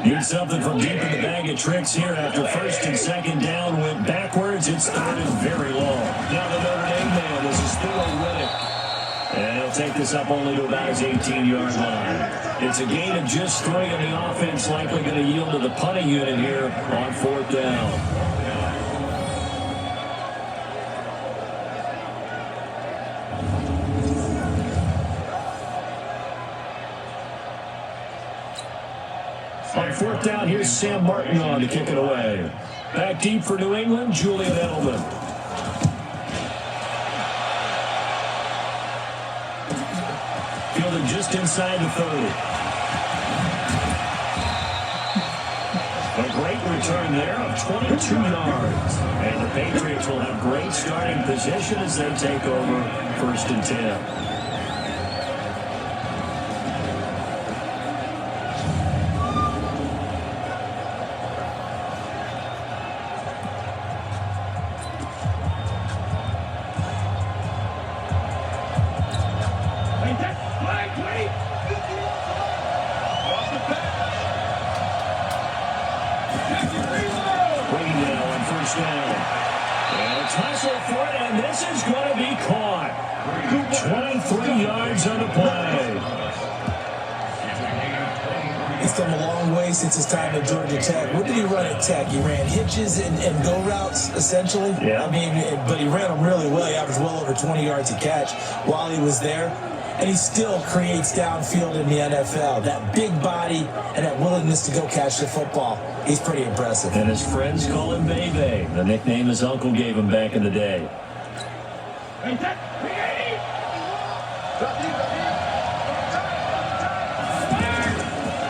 Need something from deep in the bag of tricks here after first and second down went backwards. It's third and very long. Now the Notre Dame man, this is Theo Riddick. And he'll take this up only to about his 18-yard line. It's a gain of just 3, and the offense likely going to yield to the punting unit here on 4th down. On 4th down, here's Sam Martin on to kick it away. Back deep for New England, Julian Edelman. Fielded just inside the 30. A great return there of 22 yards. And the Patriots will have great starting position as they take over 1st and 10. Since his time at Georgia Tech. What did he run at Tech? He ran hitches and go routes, essentially. Yeah. I mean, but he ran them really well. He averaged well over 20 yards a catch while he was there. And he still creates downfield in the NFL. That big body and that willingness to go catch the football. He's pretty impressive. And his friends call him Bebe, the nickname his uncle gave him back in the day.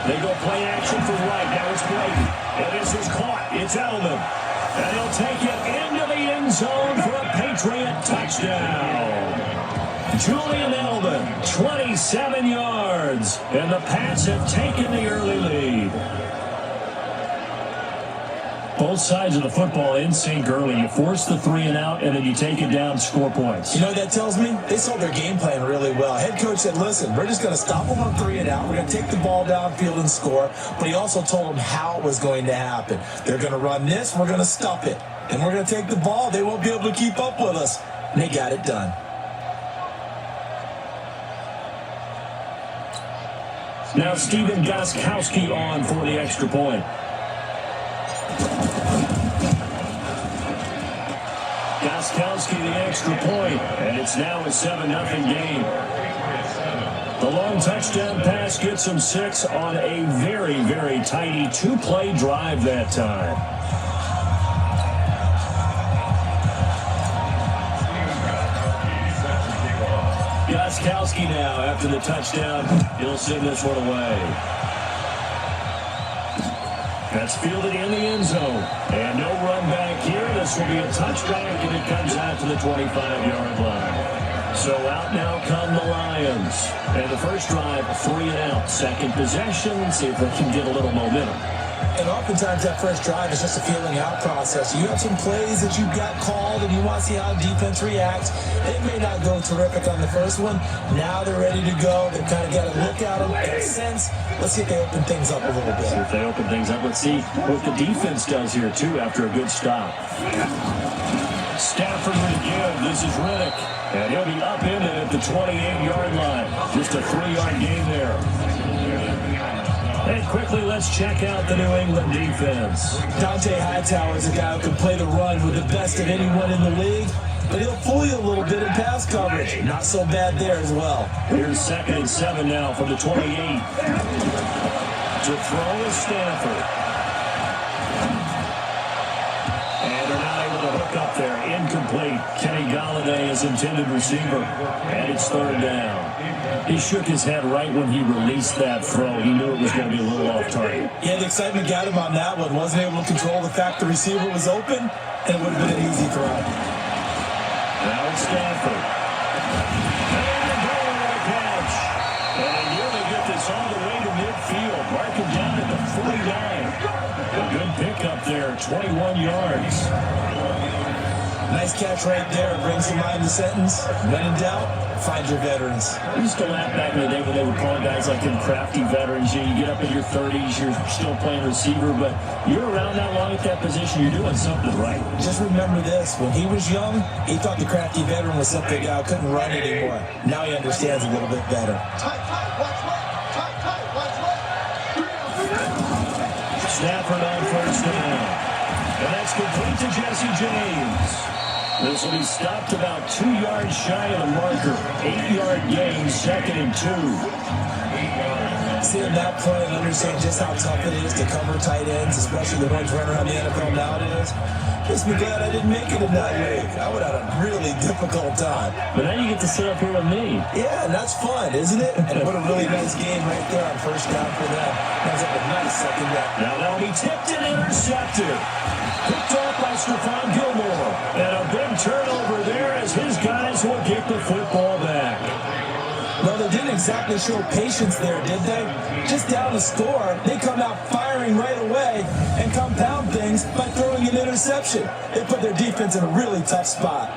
They go play action from right. Now it's Blake. And this is caught. It's Edelman. And he'll take it into the end zone for a Patriot touchdown. Julian Edelman, 27 yards. And the Pats have taken the early lead. Both sides of the football in sync early. You force the 3 and out, and then you take it down, score points. You know what that tells me? They sold their game plan really well. Head coach said, listen, we're just going to stop them on 3 and out. We're going to take the ball downfield and score. But he also told them how it was going to happen. They're going to run this. We're going to stop it. And we're going to take the ball. They won't be able to keep up with us. And they got it done. Now Stephen Gostkowski on for the extra point. Gostkowski the extra point, and it's now a 7-0 game. The long touchdown pass gets him 6 on a very, very tiny 2-play drive that time. Gostkowski now, after the touchdown, he'll send this one away. That's fielded in the end zone. And no run back here. This will be a touchback, and it comes out to the 25-yard line. So out now come the Lions. And the first drive, 3 and out. Second possession, see if they can get a little momentum. And oftentimes that first drive is just a feeling out process. You have some plays that you've got called and you want to see how defense reacts. It may not go terrific on the first one. Now they're ready to go. They've kind of got to look at them, get a sense. Let's see if they open things up a little bit. See if they open things up. Let's see what the defense does here, too, after a good stop. Stafford with a give. This is Riddick. And he'll be upended at the 28-yard line. Just a 3-yard gain there. And quickly, let's check out the New England defense. Dante Hightower is a guy who can play the run with the best of anyone in the league, but he'll fool you a little bit in pass coverage. Not so bad there as well. Here's 2nd and 7 now from the 28. To throw is Stafford. And they're not able to hook up there. Incomplete. Kenny Golladay is intended receiver. And it's 3rd down. He shook his head right when he released that throw. He knew it was going to be a little off target. Yeah, the excitement got him on that one. Wasn't able to control the fact the receiver was open, and it would have been an easy throw. Now it's Stafford. And the goal to catch. And they nearly get this all the way to midfield. Mark him down at the 49. A good pickup there, 21 yards. Nice catch right there. Brings to mind the sentence. When in doubt, find your veterans. I used to laugh back in the day when they would call guys like them crafty veterans. You get up in your 30s, you're still playing receiver, but you're around that long at that position, you're doing something right. Just remember this. When he was young, he thought the crafty veteran was something guy couldn't run anymore. Now he understands a little bit better. Stafford on first down. And that's complete to Jesse James. This will be stopped about 2 yards shy of the marker. 8-yard gain, 2nd and 2. Seeing that play and understand just how tough it is to cover tight ends, especially the ones running around the NFL nowadays, makes me glad I didn't make it in that league. I would have had a really difficult time. But now you get to sit up here with me. Yeah, and that's fun, isn't it? And what a really nice game right there on first down for them. That's up a nice second down. Now that'll be tipped and intercepted. Picked off by Stephon Gilmore. And a big turnover there as his guys will get the football back. No, they didn't exactly show patience there, did they? Just down the score, they come out firing right away and compound things by throwing an interception. They put their defense in a really tough spot.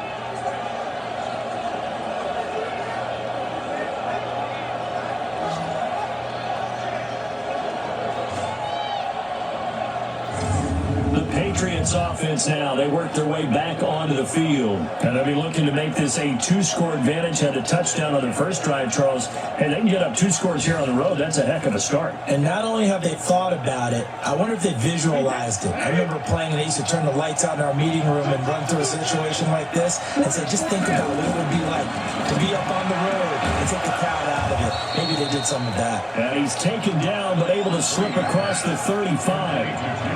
Patriots offense now. They work their way back onto the field. And they'll be looking to make this a 2-score advantage. Had a touchdown on their first drive, Charles. Hey, they can get up 2 scores here on the road. That's a heck of a start. And not only have they thought about it, I wonder if they visualized it. I remember playing and they used to turn the lights out in our meeting room and run through a situation like this and say, just think about what it would be like to be up on the road and take the crowd out of it. Maybe they did some of that. And he's taken down, but able to slip across the 35.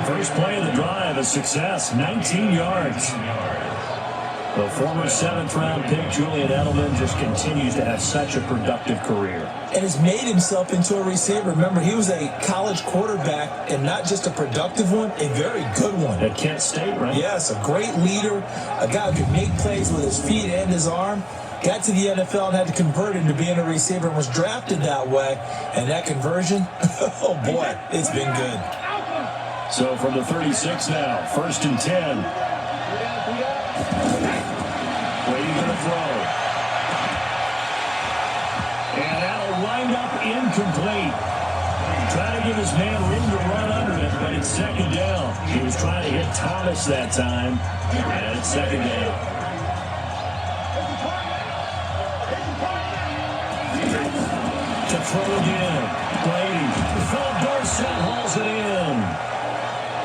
First play of the drive, a success, 19 yards. The former 7th-round pick, Julian Edelman, just continues to have such a productive career. And has made himself into a receiver. Remember, he was a college quarterback, and not just a productive one, a very good one. At Kent State, right? Yes, a great leader, a guy who could make plays with his feet and his arm. Got to the NFL and had to convert into being a receiver and was drafted that way. And that conversion, oh boy, it's been good. So from the 36 now, 1st and 10. Waiting for the throw. And that'll wind up incomplete. Trying to give his man room to run under it, but it's 2nd down. He was trying to hit Thomas that time, and it's 2nd down. To throw again. Brady. Philip Dorsett hauls it in.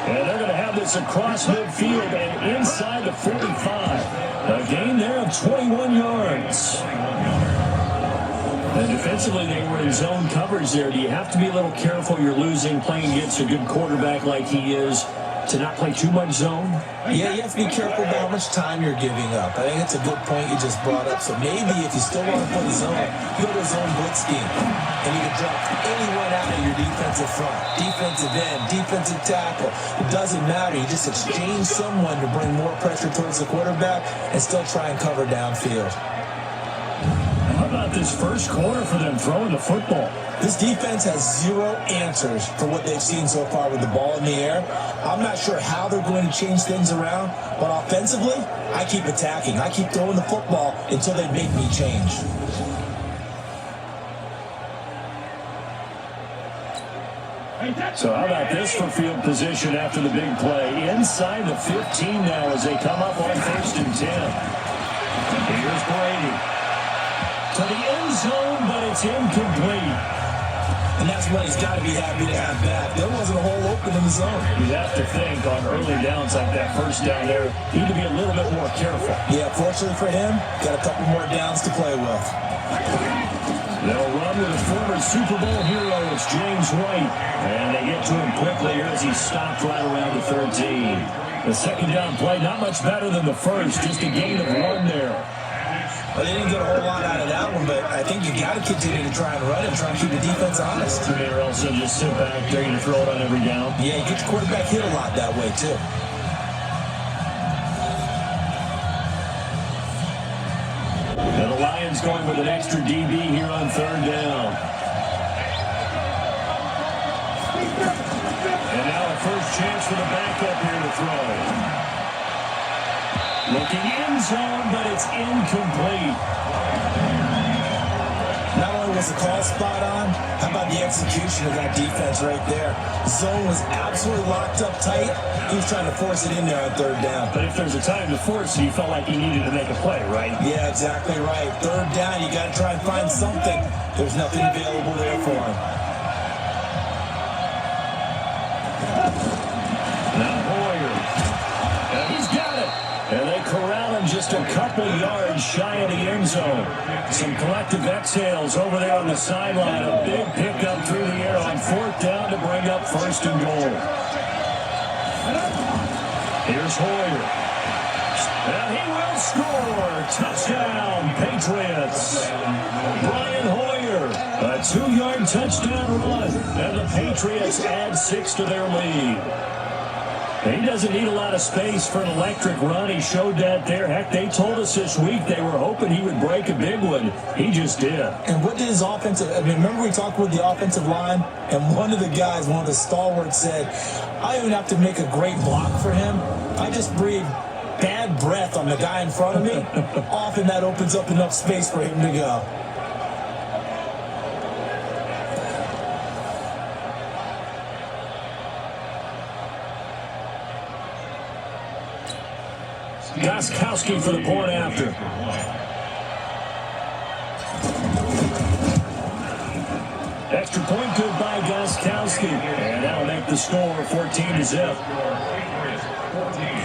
And they're going to have this across midfield and inside the 45. A gain there of 21 yards. And defensively, they were in zone coverage there. Do you have to be a little careful? You're losing, playing against a good quarterback like he is, to not play too much zone? Yeah, you have to be careful about how much time you're giving up. I think it's a good point you just brought up. So maybe if you still want to play zone, go to zone blitz scheme. And you can drop anyone out of your defensive front. Defensive end, defensive tackle. It doesn't matter. You just exchange someone to bring more pressure towards the quarterback and still try and cover downfield. How about this first quarter for them throwing the football? This defense has zero answers for what they've seen so far with the ball in the air. I'm not sure how they're going to change things around, but offensively, I keep attacking. I keep throwing the football until they make me change. So how about this for field position after the big play? Inside the 15 now as they come up on 1st and 10. Here's Brady. To the end zone, but it's incomplete. And that's what he's got to be happy to have back. There wasn't a hole open in the zone. You have to think on early downs like that first down there, you need to be a little bit more careful. Yeah, fortunately for him, got a couple more downs to play with. They'll run with a former Super Bowl hero. It's James White. And they get to him quickly here as he stopped right around the 13. The 2nd down play, not much better than the first, just a gain of 1 there. Well, they didn't get a whole lot out of that one, but I think you got to continue to try and run and try and keep the defense honest. Or else they'll just sit back there and throw it on every down. Yeah, you get your quarterback hit a lot that way, too. And the Lions going with an extra DB here on 3rd down. And now a first chance for the backup here to throw. Looking end zone, but it's incomplete. Not only was the call spot on, how about the execution of that defense right there? Zone was absolutely locked up tight. He was trying to force it in there on third down. But if there's a time to force it, he felt like he needed to make a play, right? Yeah, exactly right. Third down, you got to try and find something. There's nothing available there for him. Now Hoyer. And he's got it. And they corral him just a couple yards shy of the end zone. Some collective exhales over there on the sideline. A big pickup through the air on fourth down to bring up first and goal. Here's Hoyer. And he will score. Touchdown, Patriots. Brian Hoyer, a 2-yard touchdown run. And the Patriots add 6 to their lead. He doesn't need a lot of space for an electric run. He showed that there. Heck, they told us this week they were hoping he would break a big one. He just did. And what did his offensive, remember we talked with the offensive line? And one of the guys, one of the stalwarts said, I don't even have to make a great block for him. I just breathe bad breath on the guy in front of me. Often that opens up enough space for him to go. Gostkowski for the point after. Extra point good by Gostkowski. And that'll make the score 14-0.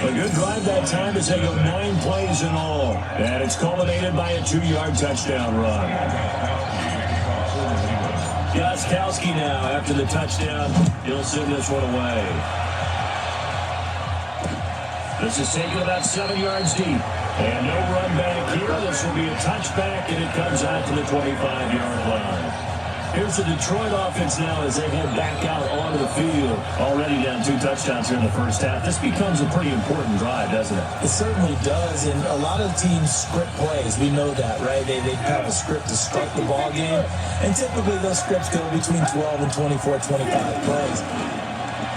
A good drive that time as they go 9 plays in all. And it's culminated by a 2-yard touchdown run. Gostkowski now after the touchdown. He'll send this one away. This is taken about 7 yards deep. And no run back here. This will be a touchback, and it comes out to the 25-yard line. Here's the Detroit offense now as they head back out onto the field. Already down 2 touchdowns here in the first half. This becomes a pretty important drive, doesn't it? It certainly does, and a lot of teams script plays. We know that, right? They have a script to start the ball game, and typically those scripts go between 12 and 24, 25 plays.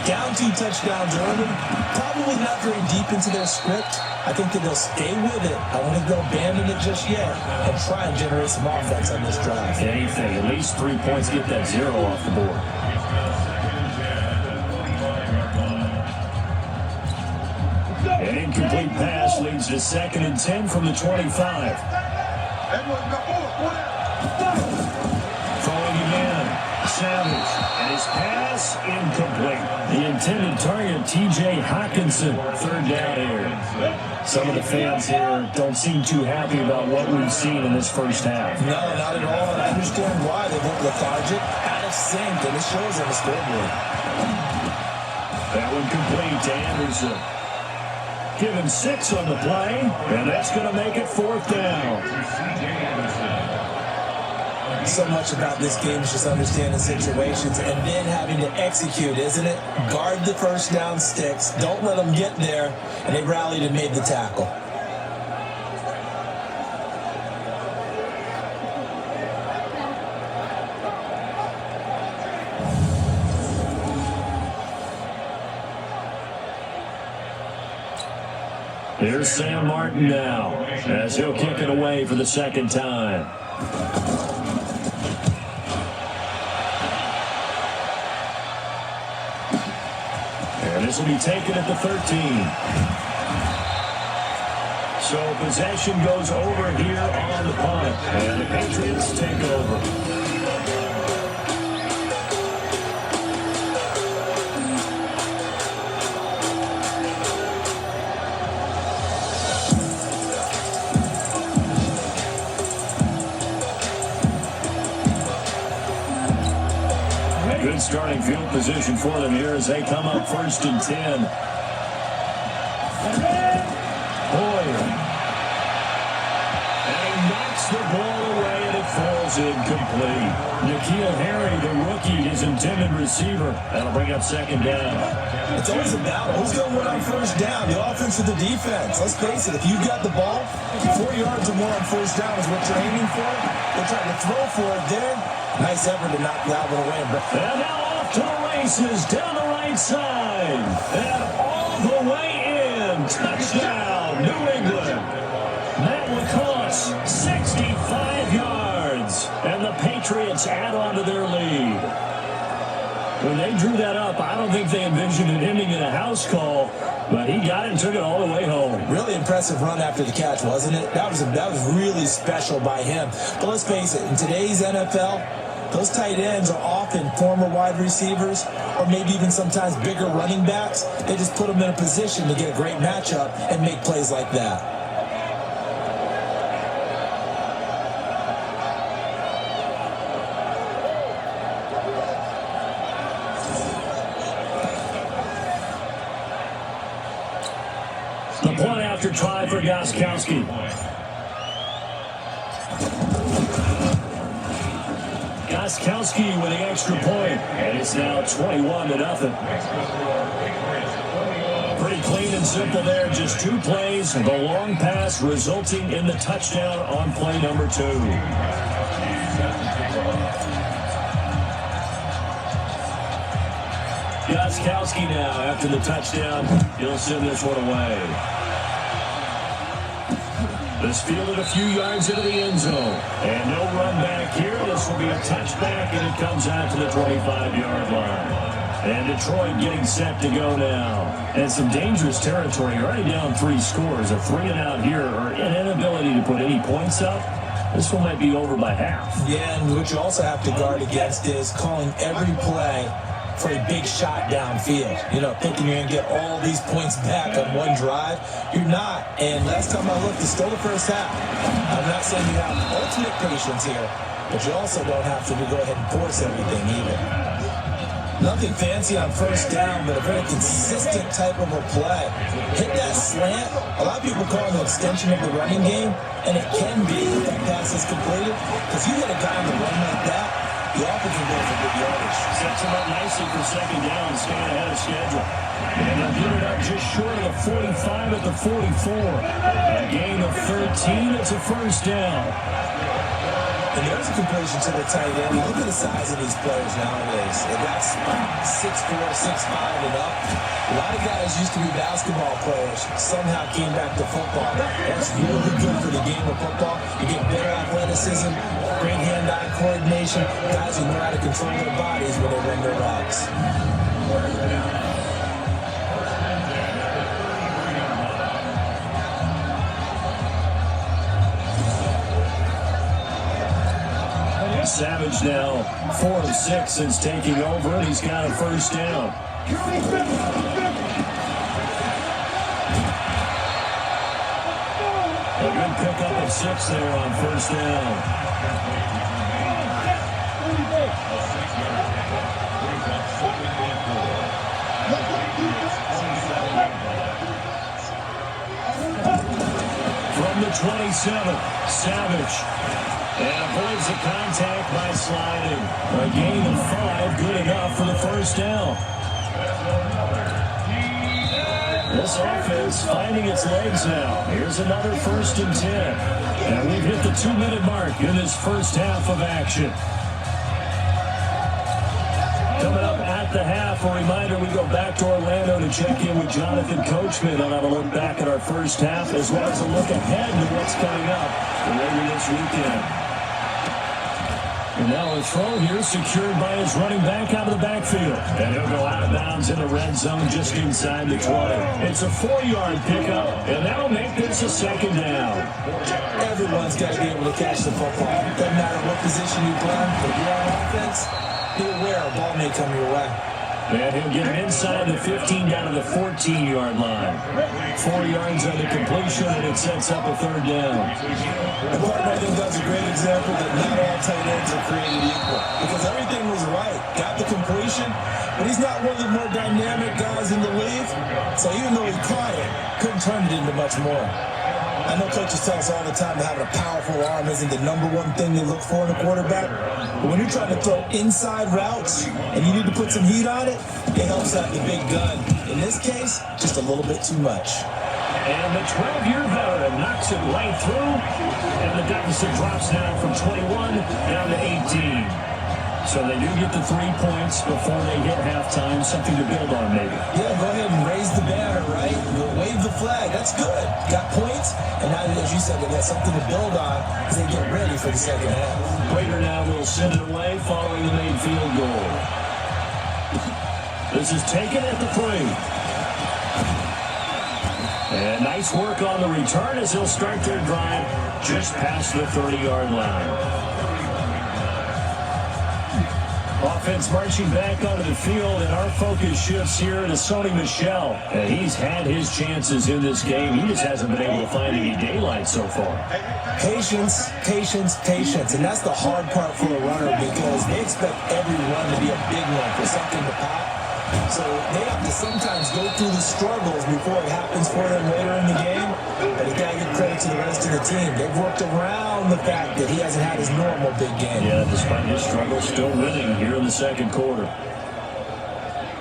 Down 2 touchdowns early, probably not very deep into their script. I think that they'll stay with it. I don't think they'll abandon it just yet and try and generate some offense on this drive. Anything, at least 3 points, get that 0 off the board. An incomplete pass leads to 2nd and 10 from the 25. Throwing again, Savage, and his pass incomplete. The intended target, T.J. Hawkinson, 3rd down here. Some of the fans here don't seem too happy about what we've seen in this first half. No, not at all, and I understand why. They look lethargic, out of sync, and it shows on the scoreboard. That one complete to Anderson. Give him 6 on the play, and that's going to make it 4th down. So much about this game is just understanding situations and then having to execute, isn't it? Guard the first down sticks. Don't let them get there. And they rallied and made the tackle. Here's Sam Martin now as he'll kick it away for the 2nd time. And this will be taken at the 13. So possession goes over here on the punt. And the Patriots take over. Good starting field position for them here as they come up 1st and 10. Hoyer. And he knocks the ball away and it falls incomplete. N'Keal Harry, the rookie, his intended receiver. That'll bring up 2nd down. It's always a battle. Who's going to win on 1st down? The offense or the defense? Let's face it, if you've got the ball, 4 yards or more on 1st down is what you're aiming for. They're trying to throw for it there. Nice effort to knock that one away. And now off to the races down the right side. And all the way in. Touchdown. now, New England. Matt LaCosse, 65 yards. And the Patriots add on to their lead. When they drew that up, I don't think they envisioned it ending in a house call, but he got it and took it all the way home. Really impressive run after the catch, wasn't it? That was really special by him. But let's face it, in today's NFL, those tight ends are often former wide receivers or maybe even sometimes bigger running backs. They just put them in a position to get a great matchup and make plays like that. The point after try for Gostkowski. Gostkowski with the extra point, and it's now 21-0. Pretty clean and simple there, just 2 plays, the long pass resulting in the touchdown on play number 2. Gostkowski now, after the touchdown, he'll send this one away. This fielded a few yards into the end zone. And no run back here. This will be a touchback, and it comes out to the 25-yard line. And Detroit getting set to go now. And some dangerous territory. Already down 3 scores. A 3-and-out here, or an inability to put any points up. This one might be over by half. Yeah, and what you also have to guard against is calling every play for a big shot downfield. You know, thinking you're going to get all these points back on one drive. You're not. And last time I looked, it's still the first half. I'm not saying you have ultimate patience here, but you also don't have to go ahead and force everything either. Nothing fancy on first down, but a very consistent type of a play. Hit that slant. A lot of people call it an extension of the running game, and it can be if that pass is completed. Because you hit a guy on the run like that, you often can go for good yardage. Sets him up nicely for second down, staying ahead of schedule. And they'll get it up just short of the 45 at the 44. A gain of 13, it's a first down. And there's a completion to the tight end. Look at the size of these players nowadays. That's 6'4", 6'5", and up. A lot of guys used to be basketball players, somehow came back to football. That's really good for the game of football. You get better athleticism, great hand-eye coordination, guys who know how to control their bodies when they run their routes. Savage now 4 of 6 since taking over, and he's got a first down. A good pickup of 6 there on first down. From the 27, Savage. And avoids the contact by sliding. A gain of 5, good enough for the first down. This offense finding its legs now. Here's another 1st and 10. And we've hit the 2-minute mark in this first half of action. Coming up at the half, a reminder, we go back to Orlando to check in with Jonathan Coachman and have a look back at our first half, as well as a look ahead to what's coming up later this weekend. And now a throw here secured by his running back out of the backfield. And he'll go out of bounds in the red zone just inside the 20. It's a 4-yard pickup, and that'll make this a second down. Everyone's got to be able to catch the football. Doesn't matter what position you play. If you're on offense, be aware a ball may come your way. And he'll get him inside the 15 down to the 14-yard line. 4 yards on the completion, and it sets up a third down. And Martin, I think that's a great example that not all tight ends are created equal. Because everything was right. Got the completion, but he's not one of the more dynamic guys in the league. So even though he caught it, couldn't turn it into much more. I know coaches tell us all the time that having a powerful arm isn't the number one thing they look for in a quarterback. But when you're trying to throw inside routes and you need to put some heat on it, it helps out the big gun. In this case, just a little bit too much. And the 12-year veteran knocks it right through. And the deficit drops now from 21 down to 18. So they do get the 3 points before they hit halftime. Something to build on, maybe. Yeah, go ahead and raise the banner, right? Wave the flag. That's good. Got points. And now, as you said, they got something to build on as they get ready for the second half. Prater now will send it away following the made field goal. This is taken at the 3. And nice work on the return as they'll start their drive just past the 30-yard line. Offense marching back onto the field, and our focus shifts here to Sony Michel. And he's had his chances in this game. He just hasn't been able to find any daylight so far. Patience, patience, patience. And that's the hard part for a runner because they expect every run to be a big one for something to pop. So they have to sometimes go through the struggles before it happens for them later in the game. But you got to give credit to the rest of the team. They've worked around the fact that he hasn't had his normal big game. Yeah, despite his struggles, still winning here in the second quarter.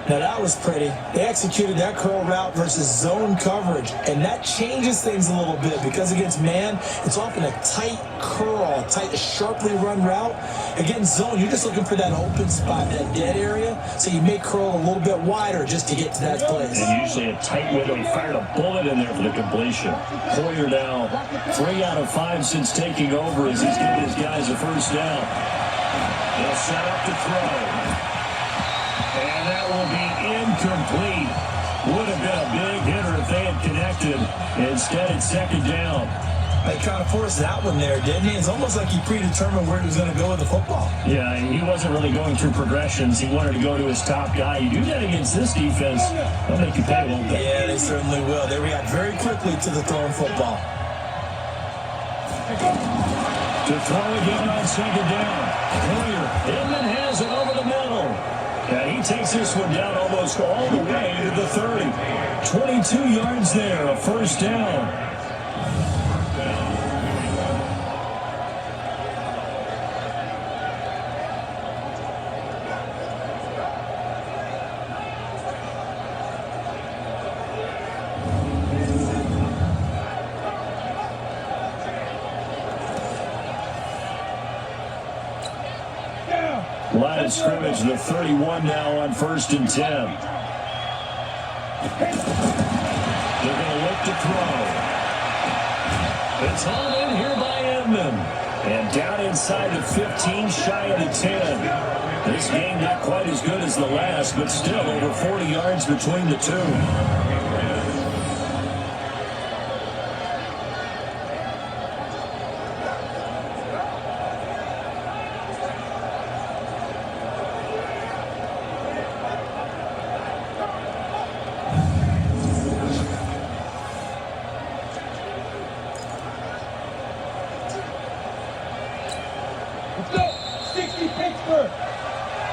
Now that was pretty. They executed that curl route versus zone coverage, and that changes things a little bit because against man, it's often a tight curl, tight, sharply run route. Against zone, you're just looking for that open spot, that dead area, so you may curl a little bit wider just to get to that place. And usually a tight window. He fired a bullet in there for the completion. Hoyer now 3 out of 5 since taking over as he's giving his guys a first down. They'll set up to throw. And that will be incomplete. Would have been a big hitter if they had connected. Instead, it's second down. They kind of forced that one there, didn't he? It's almost like he predetermined where he was going to go with the football. Yeah, he wasn't really going through progressions. He wanted to go to his top guy. You do that against this defense, they'll make you pay, won't they? Yeah, they certainly will. They react very quickly to the thrown football. To throw again on second down. Hoyer, Inman has it over the middle. And he takes this one down almost all the way to the 30. 22 yards there, a first down. Line of scrimmage, the 31 now on 1st and 10. They're going to look to throw. It's hauled in here by Edmond. And down inside the 15, shy of the 10. This game not quite as good as the last, but still over 40 yards between the two.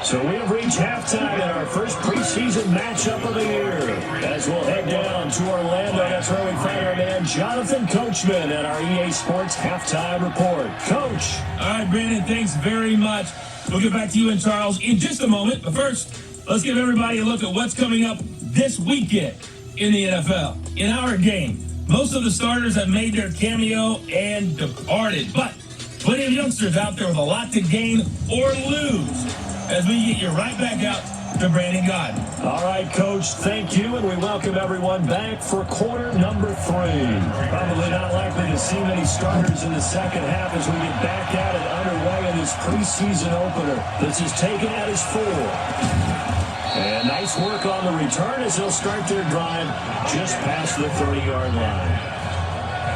So we have reached halftime in our first preseason matchup of the year. As we'll head down to Orlando, that's where we find our man Jonathan Coachman at our EA Sports Halftime Report. Coach. All right, Brandon, thanks very much. We'll get back to you and Charles in just a moment. But first, let's give everybody a look at what's coming up this weekend in the NFL. In our game, most of the starters have made their cameo and departed. But plenty of youngsters out there with a lot to gain or lose. As we get you right back out to Brandon Godden. All right, Coach, thank you, and we welcome everyone back for quarter number 3. Probably not likely to see many starters in the second half as we get back at it underway in this preseason opener. This is taken at his 4. And nice work on the return as they'll start their drive just past the 30-yard line.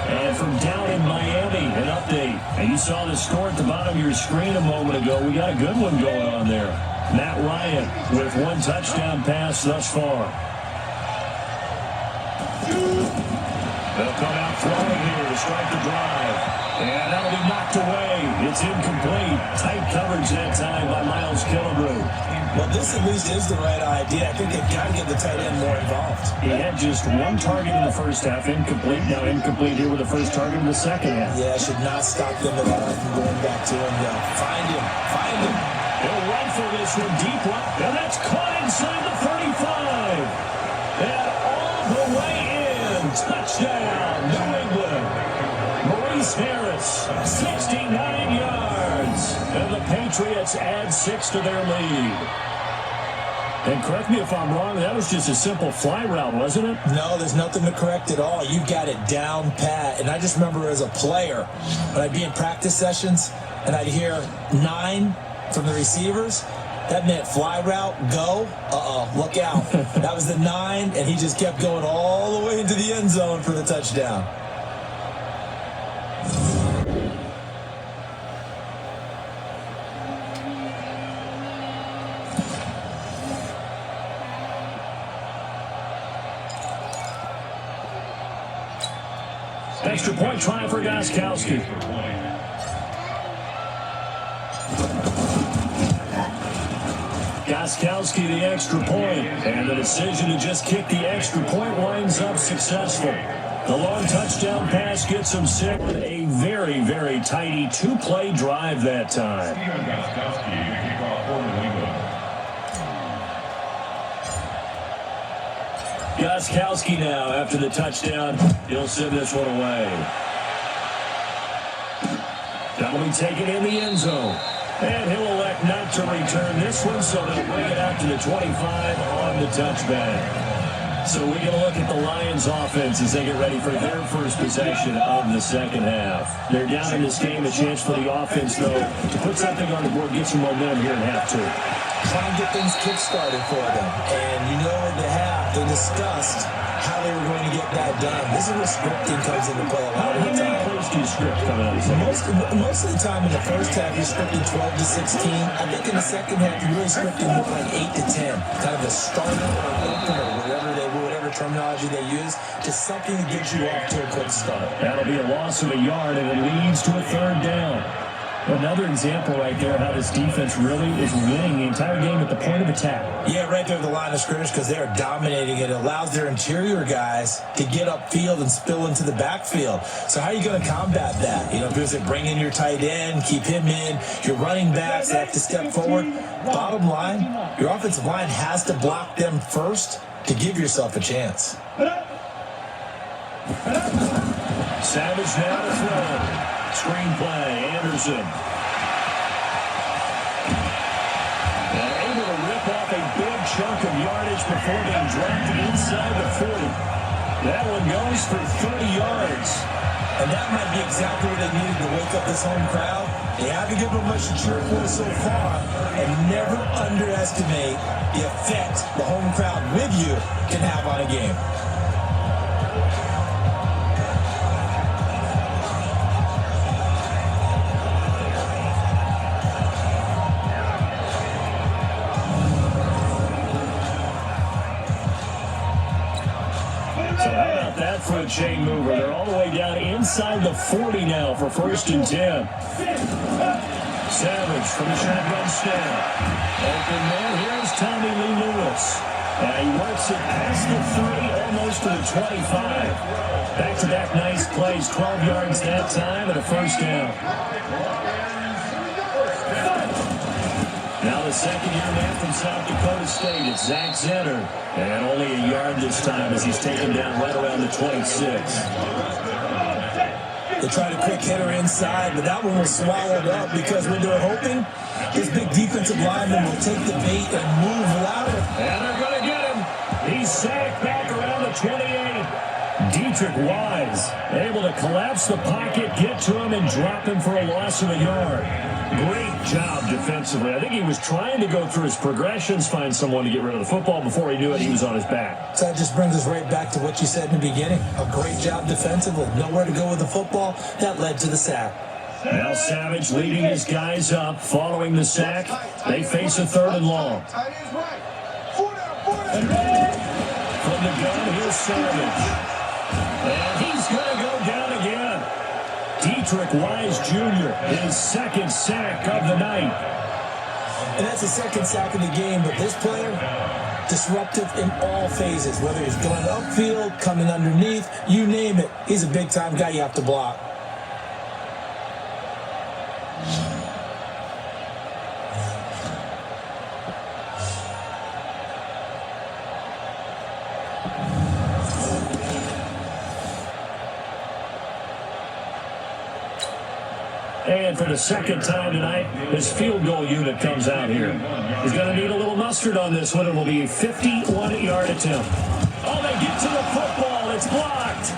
And from down in Miami, an update. And you saw the score at the bottom of your screen a moment ago. We got a good one going on there. Matt Ryan with 1 touchdown pass thus far. They'll come out throwing here to start the drive. And that'll be knocked away. It's incomplete. Tight coverage that time by Miles Killebrew. Well, this at least is the right idea. I think they've got to get the tight end more involved. He had just 1 target in the first half, incomplete. Now incomplete here with the first target in the second half. Yeah, should not stop them at all from going back to him. Find him. He'll run for this one deep left, and that's caught inside the 35. And all the way in. Touchdown, New England. Maurice Harris, 69 yards. And the Patriots Patriots add 6 to their lead. And correct me if I'm wrong, that was just a simple fly route, wasn't it? No, there's nothing to correct at all. You got it down pat. And I just remember as a player, when I'd be in practice sessions and I'd hear 9 from the receivers, that meant fly route, go, look out. That was the 9, and he just kept going all the way into the end zone for the touchdown. Extra point try for Gostkowski. Gostkowski the extra point, and the decision to just kick the extra point winds up successful. The long touchdown pass gets him sick with a very, very tidy 2-play drive that time. Gostkowski now after the touchdown. He'll send this one away. That'll be taken in the end zone. And he'll elect not to return this one, so they'll bring it out to the 25 on the touchback. So we're going to look at the Lions offense as they get ready for their first possession of the second half. They're down in this game, a chance for the offense, though, to put something on the board, get some momentum here in half 2. Try and get things kick-started for them. And you know at the half, they discussed how they were going to get that done. This is where scripting comes into play a lot of the time. How many plays do you script coming out of the Most of the time in the first half, you're scripting 12 to 16. I think in the second half, you're really scripting more like 8 to 10. Kind of a starter or opener, whatever terminology they use, just something that gets you off to a quick start. That'll be a loss of a yard, and it leads to a third down. Another example right there how this defense really is winning the entire game at the point of attack. Yeah, right there at the line of scrimmage because they are dominating it. It allows their interior guys to get upfield and spill into the backfield. So how are you going to combat that? You know, because they bring in your tight end, keep him in, your running backs, they have to step forward. Bottom line, your offensive line has to block them first to give yourself a chance. Savage now to throw. Screenplay, Anderson. And able to rip off a big chunk of yardage before being dropped inside the 40. That one goes for 30 yards. And that might be exactly what they needed to wake up this home crowd. They haven't given them much to cheer for so far. And never underestimate the effect the home crowd with you can have on a game. For a chain mover. They're all the way down inside the 40 now for 1st and 10. Savage from the shotgun snap. Open man. Here's Tommy Lee Lewis. And he works it past the 30, almost to the 25. Back-to-back nice plays. 12 yards that time and a 1st down. Now the second-year man from South Dakota State, it's Zach Zenner. And only a yard this time as he's taken down right around the 26. They tried a quick hitter inside, but that one was swallowed up because when they're hoping, this big defensive lineman will take the bait and move louder. And they're going to get him. He's sacked back around the 28. Dietrich Wise able to collapse the pocket, get to him, and drop him for a loss of a yard. Great job defensively. I think he was trying to go through his progressions, find someone to get rid of the football. Before he knew it, he was on his back. So that just brings us right back to what you said in the beginning. A great job defensively. Nowhere to go with the football. That led to the sack. Now Savage leading his guys up following the sack. They face a 3rd and long. From the gun, here's Savage. And he's going to go down again. Dietrich Wise Jr., his 2nd sack of the night. And that's the 2nd sack of the game, but this player, disruptive in all phases, whether he's going upfield, coming underneath, you name it. He's a big-time guy you have to block. And for the second time tonight, his field goal unit comes out here. He's going to need a little mustard on this one. It will be a 51-yard attempt. Oh, they get to the football. It's blocked.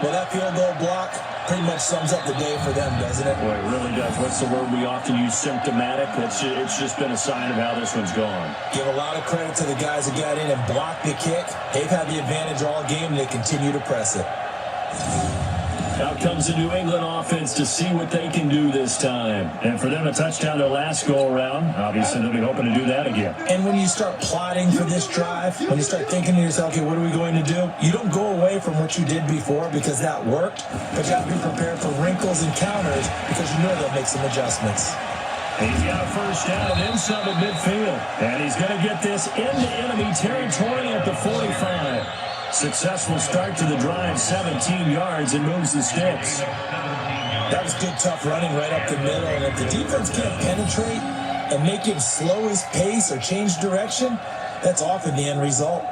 Well, that field goal block pretty much sums up the day for them, doesn't it? Boy, it really does. What's the word we often use? Symptomatic. It's just been a sign of how this one's gone. Give a lot of credit to the guys who got in and blocked the kick. They've had the advantage all game, and they continue to press it. Out comes the New England offense to see what they can do this time. And for them, a touchdown their last go-around. Obviously, they'll be hoping to do that again. And when you start plotting for this drive, when you start thinking to yourself, okay, what are we going to do? You don't go away from what you did before because that worked, but you have to be prepared for wrinkles and counters because you know they'll make some adjustments. He's got a first down and then some at midfield. And he's going to get this into enemy territory at the 45. Successful start to the drive, 17 yards, and moves the sticks. That was good, tough running right up the middle. And if the defense can't penetrate and make him slow his pace or change direction, that's often the end result.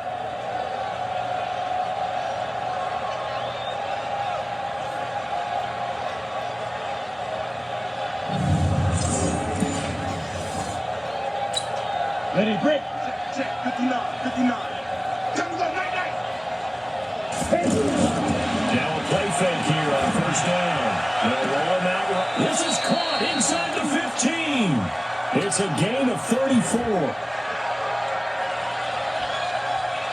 Ready, break. Check, 59. Now a play fake here on first down. They'll roll him out. This is caught inside the 15. It's a gain of 34.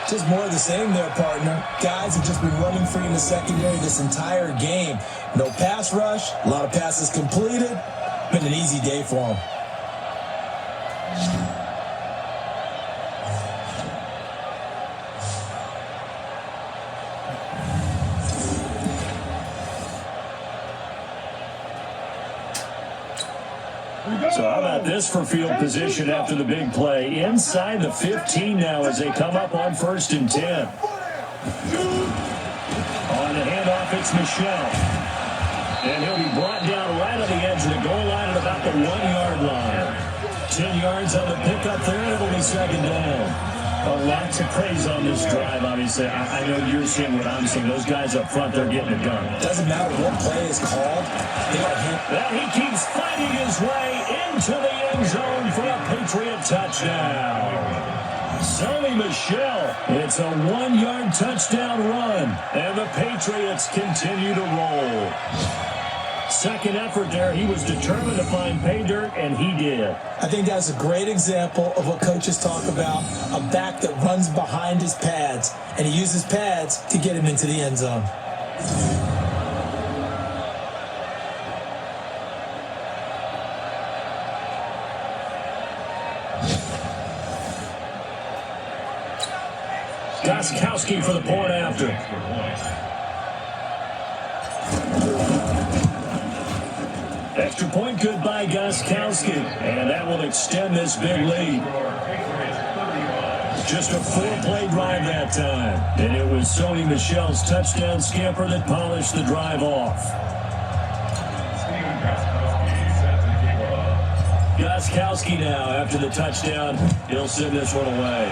Just more of the same there, partner. Guys have just been running free in the secondary this entire game. No pass rush, a lot of passes completed. Been an easy day for them. So how about this for field position after the big play? Inside the 15 now as they come up on 1st and 10. On the handoff, it's Michelle. And he'll be brought down right on the edge of the goal line at about the 1-yard line. 10 yards on the pickup there, and it'll be second down. Lots of praise on this drive, obviously. I know you're seeing what I'm seeing. Those guys up front, they're getting it done. Doesn't matter what play is called. He keeps fighting his way into the end zone for a Patriot touchdown. Sony Michel. It's a 1-yard touchdown run, and the Patriots continue to roll. Second effort there, he was determined to find pay dirt, and he did. I think that's a great example of what coaches talk about, a back that runs behind his pads, and he uses pads to get him into the end zone. Gostkowski for the point after. Extra point good by Gostkowski, and that will extend this big lead. Just a 4-play drive that time, and it was Sony Michel's touchdown scamper that polished the drive off. Gostkowski now, after the touchdown, he'll send this one away.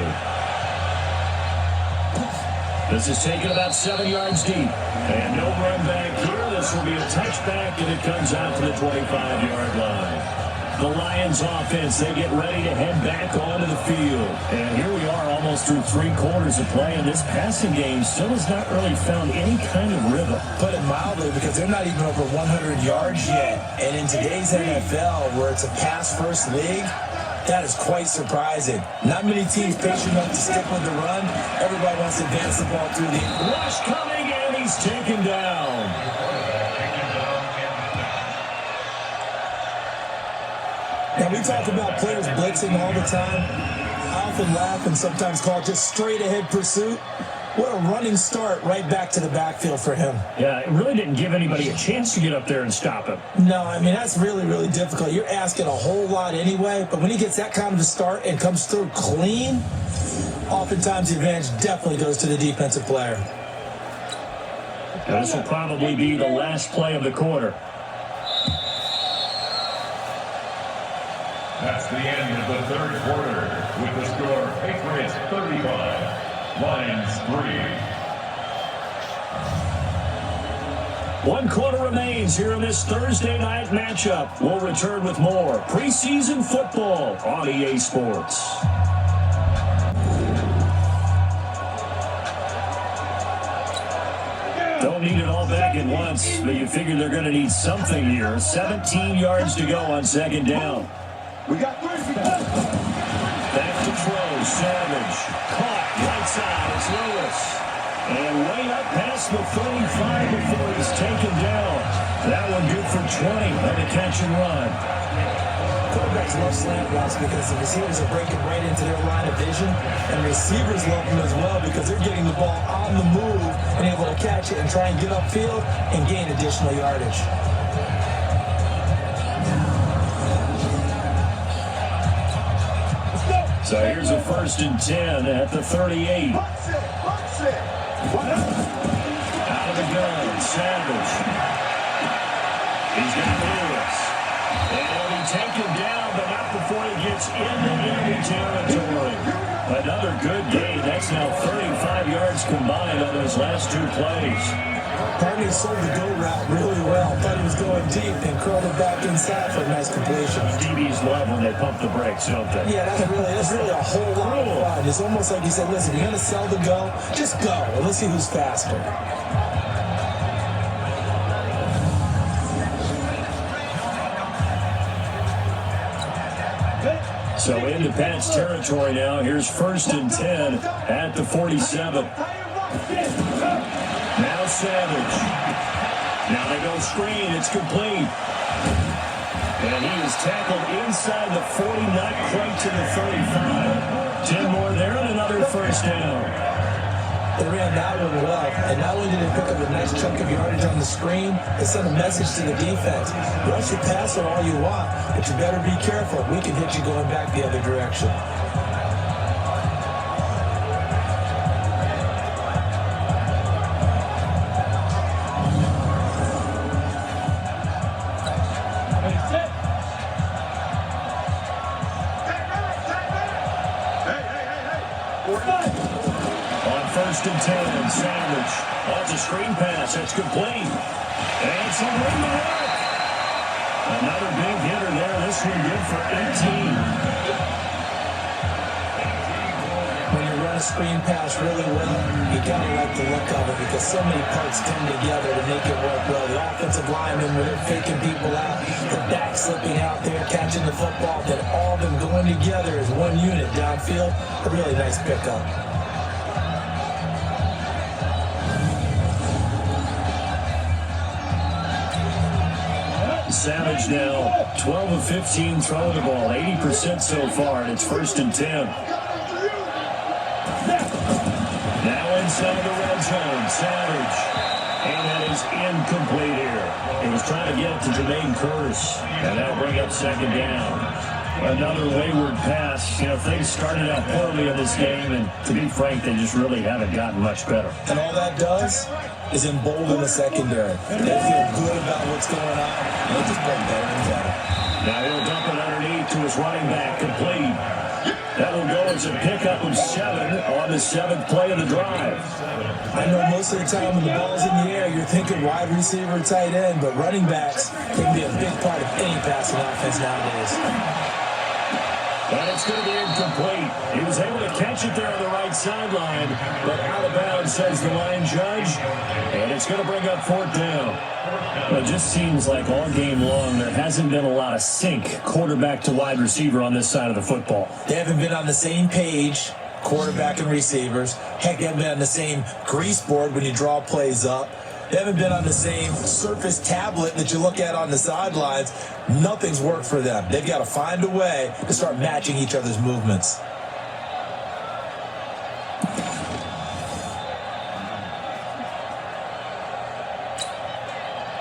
This is taken about 7 yards deep, and no run back here. This will be a touchback, and it comes out to the 25-yard line. The Lions offense, they get ready to head back onto the field. And here we are almost through 3 quarters of play, and this passing game still has not really found any kind of rhythm. Put it mildly, because they're not even over 100 yards yet. And in today's NFL, where it's a pass-first league, that is quite surprising. Not many teams patient enough to stick with the run. Everybody wants to advance the ball through the rush coming, and he's taken down. Now, we talk about players blitzing all the time. I often laugh and sometimes call it just straight-ahead pursuit. What a running start right back to the backfield for him. Yeah, it really didn't give anybody a chance to get up there and stop him. No, I mean, that's really, really difficult. You're asking a whole lot anyway, but when he gets that kind of a start and comes through clean, oftentimes the advantage definitely goes to the defensive player. This will probably be the last play of the quarter. That's the end of the third quarter with the score Patriots 35, Lions 3. 1 quarter remains here in this Thursday night matchup. We'll return with more preseason football on EA Sports. Don't need it all back at once, but you figure they're going to need something here. 17 yards to go on second down. We got 3. Back to throw, Savage. Caught, right side, it's Lewis. And way up past the 35 before he's taken down. That one good for 20 on the catch and run. Quarterbacks love slant routes because the receivers are breaking right into their line of vision. And receivers love them as well because they're getting the ball on the move and able to catch it and try and get upfield and gain additional yardage. So here's a 1st and 10 at the 38. Out of the gun, Savage. He's got Lewis. And he'll be taken down, but not before he gets into enemy territory. Another good gain. That's now 35 yards combined on those last 2 plays. Parney sold the go route really well. Thought he was going deep and curled it back inside for a nice completion. DBs love when they pump the brakes, don't they? Yeah, that's really a whole lot of fun. It's almost like he said, listen, you're going to sell the go, just go. And let's see who's faster. So into Pat's territory now. Here's 1st and 10 at the 47. Now Savage. Now they go screen. It's complete. And he is tackled inside the 40, not quite to the 35. 10 more there and another 1st down. They ran that one well. And not only did they pick up a nice chunk of yardage on the screen, they sent a message to the defense. Rush your passer all you want, but you better be careful. We can hit you going back the other direction. On 1st and 10, Savage. That's a screen pass. That's complete. And it's a way to work. Another big hitter there. This one good for 18. When you run a screen pass really well, you gotta like the look of it because so many parts come together to make it work well. The offensive linemen, when they're faking people out, the back slipping out there, catching the football, then all of them going together as one unit downfield. A really nice pickup. Savage now 12 of 15 throwing the ball, 80% so far, and it's 1st and 10. Now inside the red zone, Savage. And that is incomplete here. He was trying to get it to Jermaine Curtis, and that'll bring up 2nd down. Another wayward pass. You know, things started out poorly in this game, and to be frank, they just really haven't gotten much better. And all that does is embolden the secondary. They feel good about what's going on, and they just play better and better. Now he'll dump it underneath to his running back, complete. That will go as a pickup of 7 on the 7th play of the drive. I know most of the time when the ball's in the air, you're thinking wide receiver, tight end, but running backs can be a big part of any passing offense nowadays. And it's going to be incomplete. He was able to catch it there on the right sideline, but out of bounds, says the line judge, and it's going to bring up 4th down. Well, it just seems like all game long there hasn't been a lot of sync quarterback to wide receiver on this side of the football. They haven't been on the same page, quarterback and receivers. Heck, they haven't been on the same grease board when you draw plays up. They haven't been on the same Surface tablet that you look at on the sidelines. Nothing's worked for them. They've got to find a way to start matching each other's movements.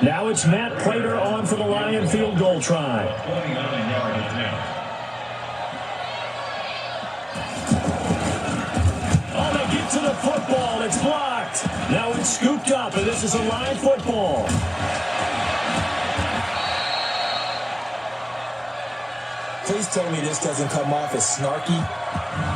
Now it's Matt Prater on for the Lion field goal try. 29-yard attempt. Oh, they get to the football. It's blocked. Now it's scooped up, and this is a live football. Please tell me this doesn't come off as snarky,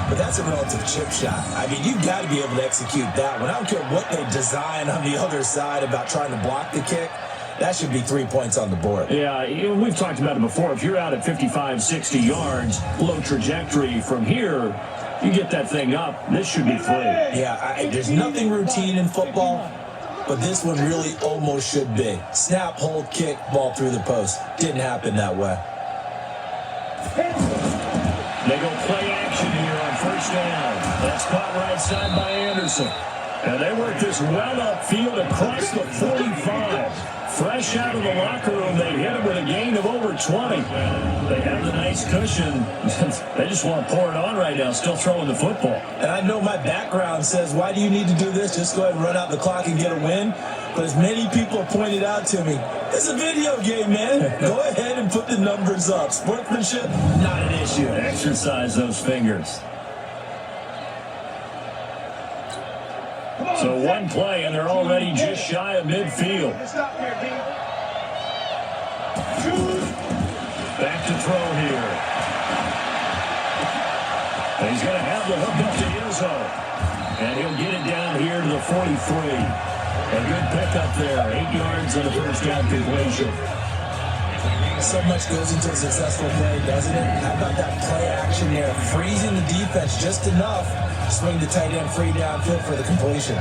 but that's a relative chip shot. I mean, you've got to be able to execute that one. I don't care what they design on the other side about trying to block the kick. That should be 3 points on the board. Yeah, we've talked about it before. If you're out at 55, 60 yards, low trajectory from here, you get that thing up, this should be 3. Yeah, there's nothing routine in football, but this one really almost should be. Snap, hold, kick, ball through the post. Didn't happen that way. They go play action here on first down. That's caught right side by Anderson. And they work this well upfield across the 45. Fresh out of the locker room, they hit him with a gain of over 20. They have the nice cushion. They just want to pour it on right now, still throwing the football. And I know my background says, why do you need to do this? Just go ahead and run out the clock and get a win. But as many people have pointed out to me, it's a video game, man. Go ahead and put the numbers up. Sportsmanship, not an issue. Exercise those fingers. So one play, and they're already just shy of midfield. Back to throw here. And he's going to have the hook up to Izzo. And he'll get it down here to the 43. A good pickup there. 8 yards and a first down completion. So much goes into a successful play, doesn't it? How about that play action there? Freezing the defense just enough to swing the tight end free downfield for the completion.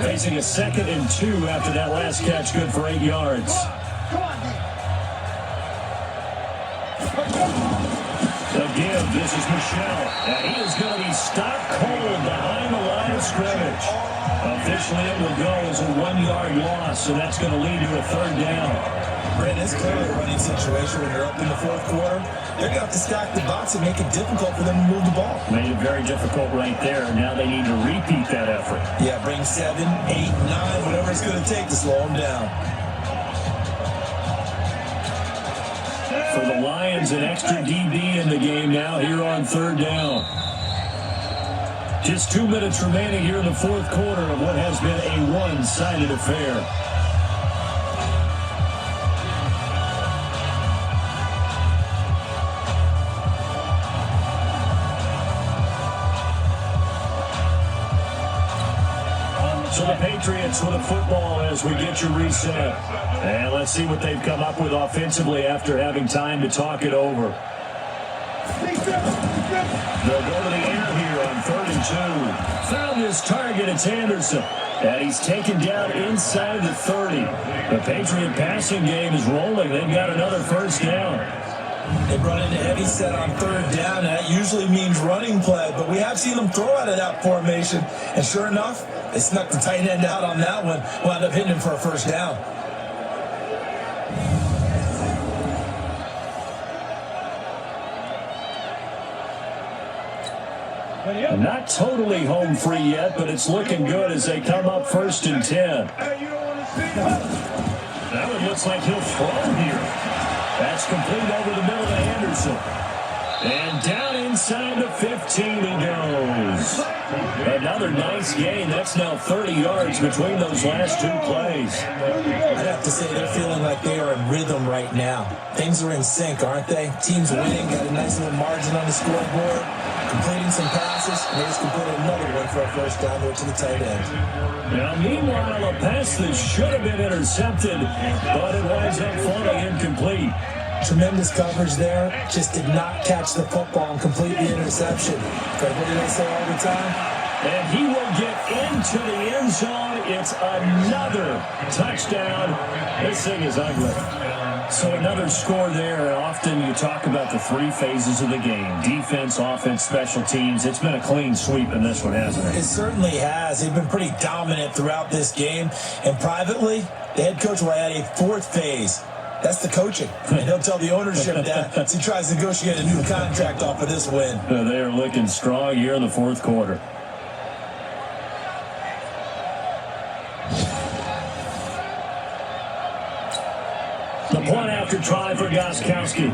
Facing a 2nd and 2 after that last catch, good for 8 yards. Again, this is Michelle, and he is going to be stopped cold behind the line of scrimmage. Officially, it will go as a 1-yard loss, so that's going to lead to a 3rd down. Brent, it's clearly a running situation when they're up in the 4th quarter. They're going to have to stack the box and make it difficult for them to move the ball. Made it very difficult right there. Now they need to repeat that effort. Yeah, bring 7, 8, 9, whatever it's going to take to slow them down. For the Lions, an extra DB in the game now here on 3rd down. Just 2 minutes remaining here in the 4th quarter of what has been a one-sided affair. So the Patriots with a football as we get you reset. And let's see what they've come up with offensively after having time to talk it over. They'll go to the air here on 3rd and 2. Found his target, it's Anderson. And he's taken down inside the 30. The Patriot passing game is rolling. They've got another first down. They brought in a heavy set on 3rd down, and that usually means running play. But we have seen them throw out of that formation. And sure enough, they snuck the tight end out on that one. Wound up hitting him for a first down. Not totally home free yet, but it's looking good as they come up 1st and 10. That one looks like he'll throw here. That's complete over the middle to Anderson. And down inside the 15 he goes. Another nice gain. That's now 30 yards between those last 2 plays. I'd have to say they're feeling like they are in rhythm right now. Things are in sync, aren't they? Teams winning, got a nice little margin on the scoreboard, completing some passes, and they just completed another one for a first down there to the tight end. Now, meanwhile, a pass that should have been intercepted, but it winds up falling incomplete. Tremendous coverage there. Just did not catch the football and complete the interception. But what do they say all the time? And he will get into the end zone. It's another touchdown. This thing is ugly. So another score there. Often you talk about the 3 phases of the game. Defense, offense, special teams. It's been a clean sweep in this one, hasn't it? It certainly has. They've been pretty dominant throughout this game. And privately, the head coach will add a 4th phase. That's the coaching. And he'll tell the ownership that as he tries to negotiate a new contract off of this win. They are looking strong here in the 4th quarter. The point after try for Gostkowski.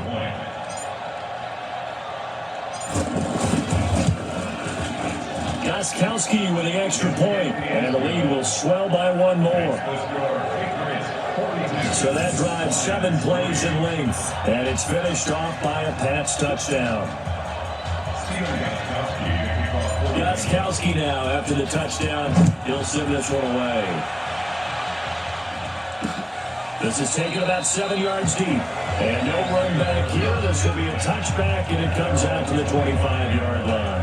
Gostkowski with the extra point, and the lead will swell by one more. So that drives 7 plays in length, and it's finished off by a Pats touchdown. Gostkowski now, after the touchdown, he'll send this one away. This is taken about 7 yards deep. And no run back here. This will be a touchback, and it comes out to the 25-yard line.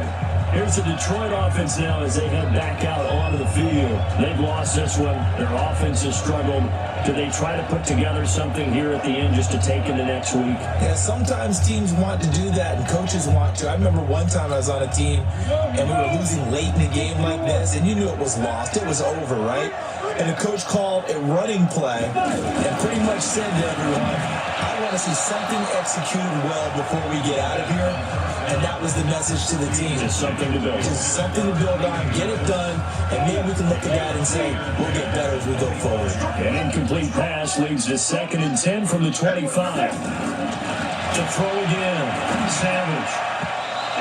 Here's the Detroit offense now as they head back out onto the field. They've lost this one. Their offense has struggled. Do they try to put together something here at the end just to take into next week? Yeah, sometimes teams want to do that and coaches want to. I remember one time I was on a team and we were losing late in a game like this, and you knew it was lost. It was over, right? And the coach called a running play and pretty much said to everyone, I want to see something executed well before we get out of here. And that was the message to the team. Just something to build. Just something to build on, get it done, and maybe we can look at that and say, we'll get better as we go forward. An incomplete pass leads to 2nd and 10 from the 25. To throw again, Savage.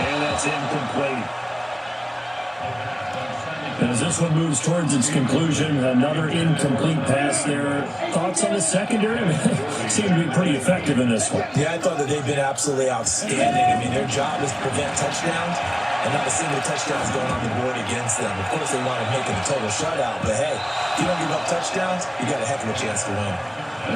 And that's incomplete. As this one moves towards its conclusion, another incomplete pass there. Thoughts on the secondary? Seem to be pretty effective in this one. Yeah, I thought that they've been absolutely outstanding. I mean, their job is to prevent touchdowns, and not a single touchdown's going on the board against them. Of course, they want to make it a total shutout, but hey, if you don't give up touchdowns, you got a heck of a chance to win.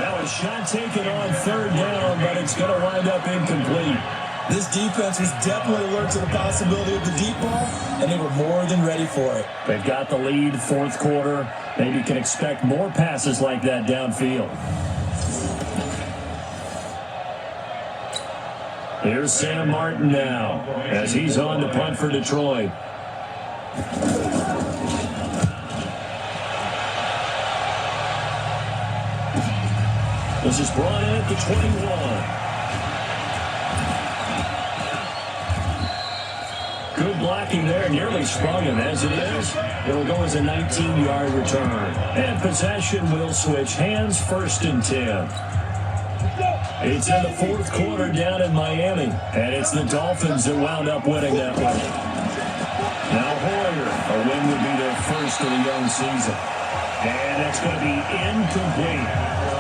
Now a shot taken on 3rd down, but it's going to wind up incomplete. This defense was definitely alert to the possibility of the deep ball, and they were more than ready for it. They've got the lead, 4th quarter. Maybe can expect more passes like that downfield. Here's Sam Martin now, as he's on to punt for Detroit. This is brought in at the 21. Good blocking there, nearly sprung him. As it is, it'll go as a 19-yard return. And possession will switch hands, 1st and 10. It's in the 4th quarter down in Miami, and it's the Dolphins that wound up winning that one. Now Hoyer, a win would be their first of the young season. And that's going to be incomplete.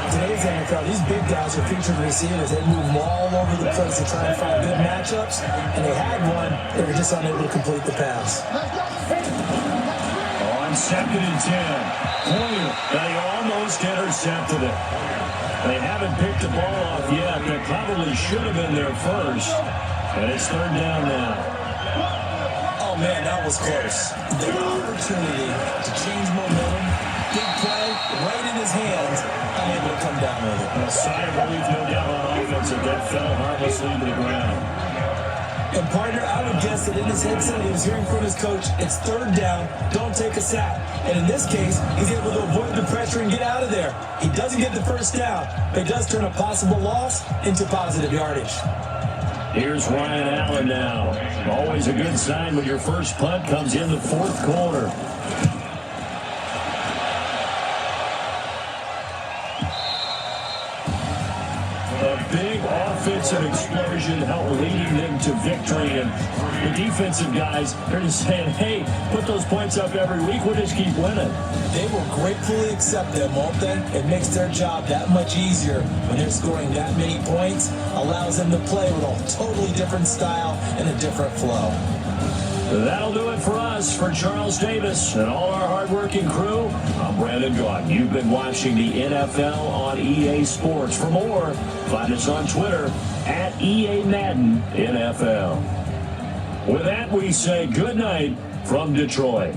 Today's NFL, these big guys are featured receivers. They move them all over the place to try and find good matchups, and they had one. They were just unable to complete the pass. On 2nd and 10, Hoyer, they almost intercepted it. They haven't picked the ball off yet. That probably should have been their first. And it's 3rd down now. Oh, man, that was close. The opportunity to change momentum, big play, right in his hands, unable to come down with it. A sigh of relief, no doubt, on offense, that fell harmlessly to the ground. And partner, I would guess that in his headset he was hearing from his coach, it's 3rd down, don't take a sack. And in this case, he's able to avoid the pressure and get out of there. He doesn't get the 1st down, but he does turn a possible loss into positive yardage. Here's Ryan Allen now. Always a good sign when your first punt comes in the 4th quarter. A big offensive explosion helped leading them to victory. And the defensive guys are just saying, hey, put those points up every week. We'll just keep winning. They will gratefully accept them, won't they? It makes their job that much easier when they're scoring that many points. Allows them to play with a totally different style and a different flow. That'll do it for us. For Charles Davis and all our hardworking crew, I'm Brandon Gaughan. You've been watching the NFL on EA Sports. For more, find us on Twitter at EA Madden NFL. With that, we say good night from Detroit.